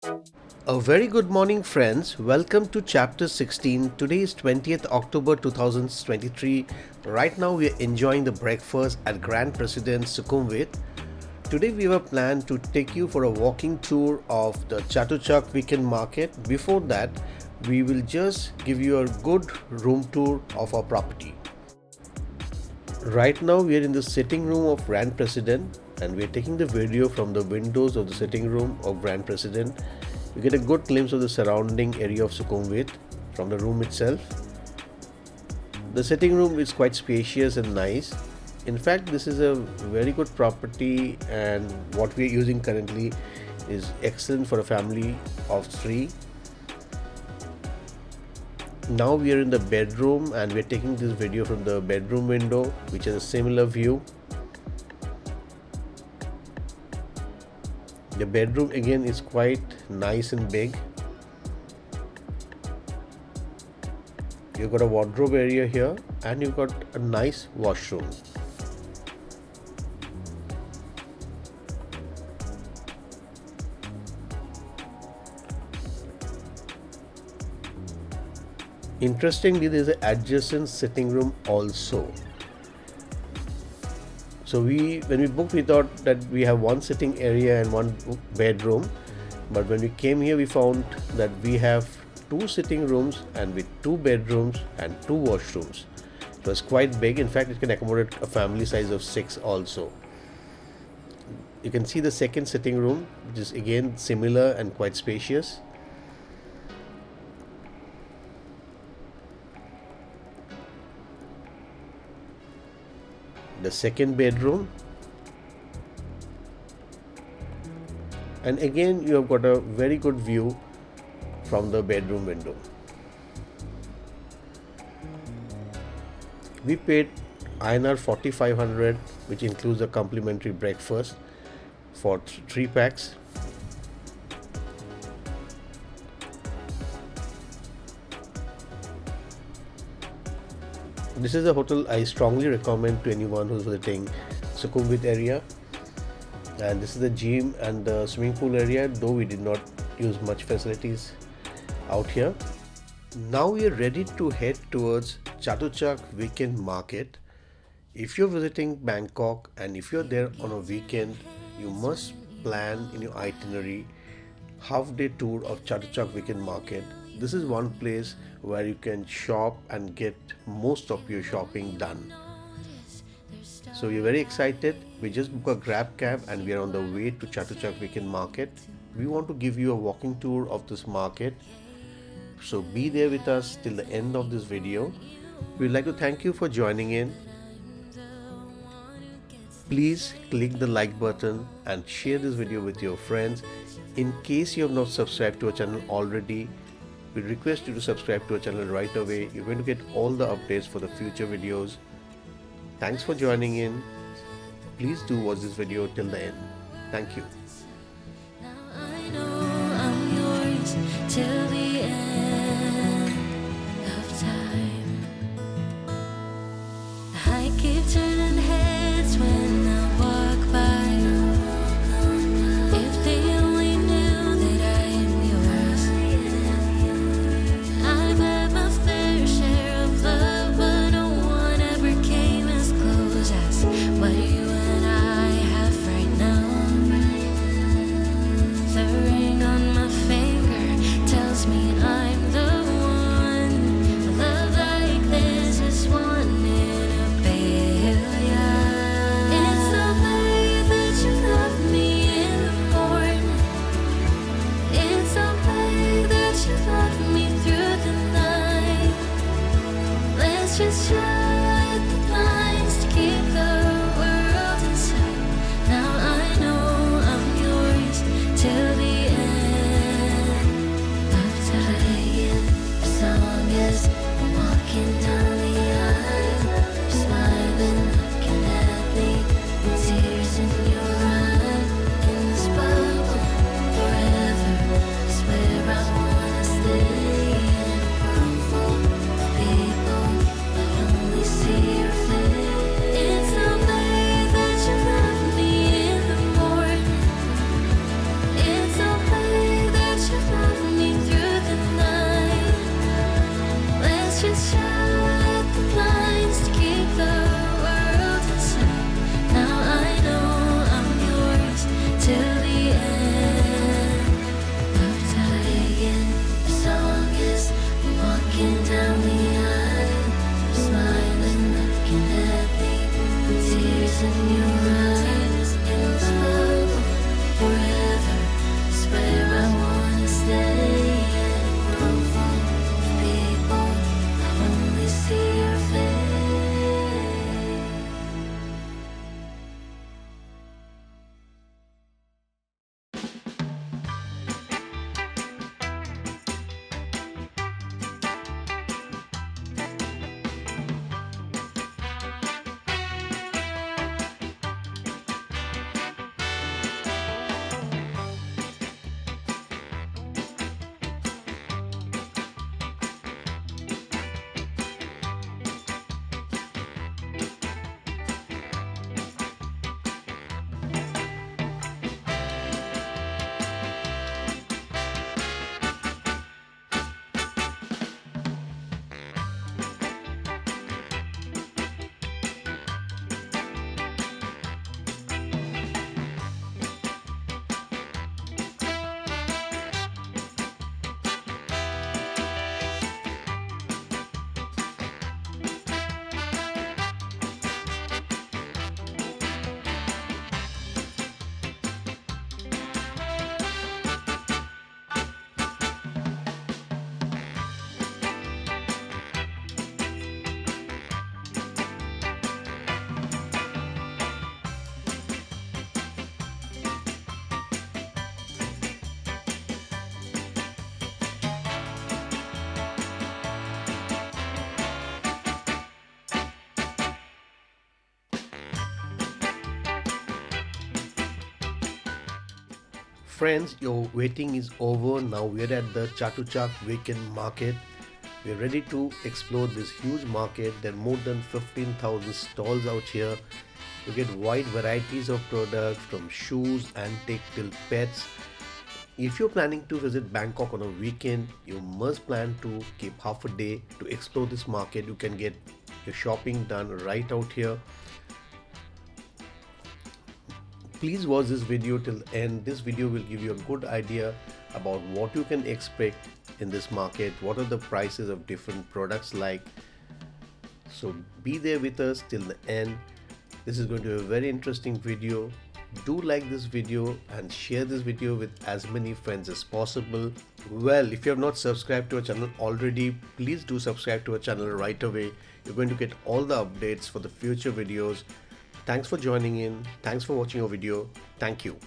A very good morning, friends. Welcome to chapter 16. Today is 20th October 2023. Right now, we are enjoying the breakfast at Grand President Sukhumvit. Today, we have a plan to take you for a walking tour of the CHATUCHAK Weekend Market. Before that, we will just give you a good room tour of our property. Right now, we are in the sitting room of Grand President and we are taking the video from the windows of the sitting room of Grand President. You get a good glimpse of the surrounding area of Sukhumvit from the room itself. The sitting room is quite spacious and nice. In fact, this is a very good property, and what we are using currently is excellent for a family of three. Now we are in the bedroom and we are taking this video from the bedroom window, which is a similar view. The bedroom again is quite nice and big. You've got a wardrobe area here and you've got a nice washroom. Interestingly, there is an adjacent sitting room also. So when we booked, we thought that we have one sitting area and one bedroom, but when we came here, we found that we have two sitting rooms and with two bedrooms and two washrooms. It was quite big. In fact, it can accommodate a family size of 6 also. You can see the second sitting room, which is again similar and quite spacious. The second bedroom, and again you have got a very good view from the bedroom window. We paid INR 4500, which includes a complimentary breakfast for 3 packs. This is a hotel I strongly recommend to anyone who's visiting Sukhumvit area. And this is the gym and the swimming pool area, though we did not use much facilities out here. Now we are ready to head towards CHATUCHAK Weekend Market. If you're visiting Bangkok and if you're there on a weekend, you must plan in your itinerary half-day tour of CHATUCHAK Weekend Market. This is one place where you can shop and get most of your shopping done. So we're very excited. We just booked a grab cab and we are on the way to CHATUCHAK Weekend Market. We want to give you a walking tour of this market. So be there with us till the end of this video. We'd like to thank you for joining in. Please click the like button and share this video with your friends. In case you have not subscribed to our channel already, we request you to subscribe to our channel right away. You're going to get all the updates for the future videos. Thanks for joining in. Please do watch this video till the end. Thank you. Now I know I'm yours till the end of time. I keep turning heads when I walk by. If they only knew that I am yours. I've had my fair share of love, but no one ever came as close as what you and I have right now. Friends, your waiting is over. Now we're at the CHATUCHAK Weekend Market. We're ready to explore this huge market. There are more than 15,000 stalls out here. You get wide varieties of products from shoes, antique till pets. If you're planning to visit Bangkok on a weekend, you must plan to keep half a day to explore this market. You can get your shopping done right out here. Please watch this video till the end. This video will give you a good idea about what you can expect in this market, what are the prices of different products like. So be there with us till the end. This is going to be a very interesting video. Do like this video and share this video with as many friends as possible. Well, if you have not subscribed to our channel already, please do subscribe to our channel right away. You're going to get all the updates for the future videos. Thanks for joining in. Thanks for watching our video. Thank you.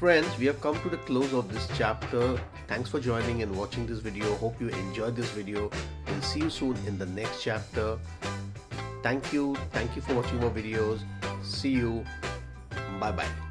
friends, we have come to the close of this chapter. Thanks for joining and watching this video. Hope you enjoyed this video. We'll see you soon in the next chapter. Thank you for watching more videos. See you. Bye bye.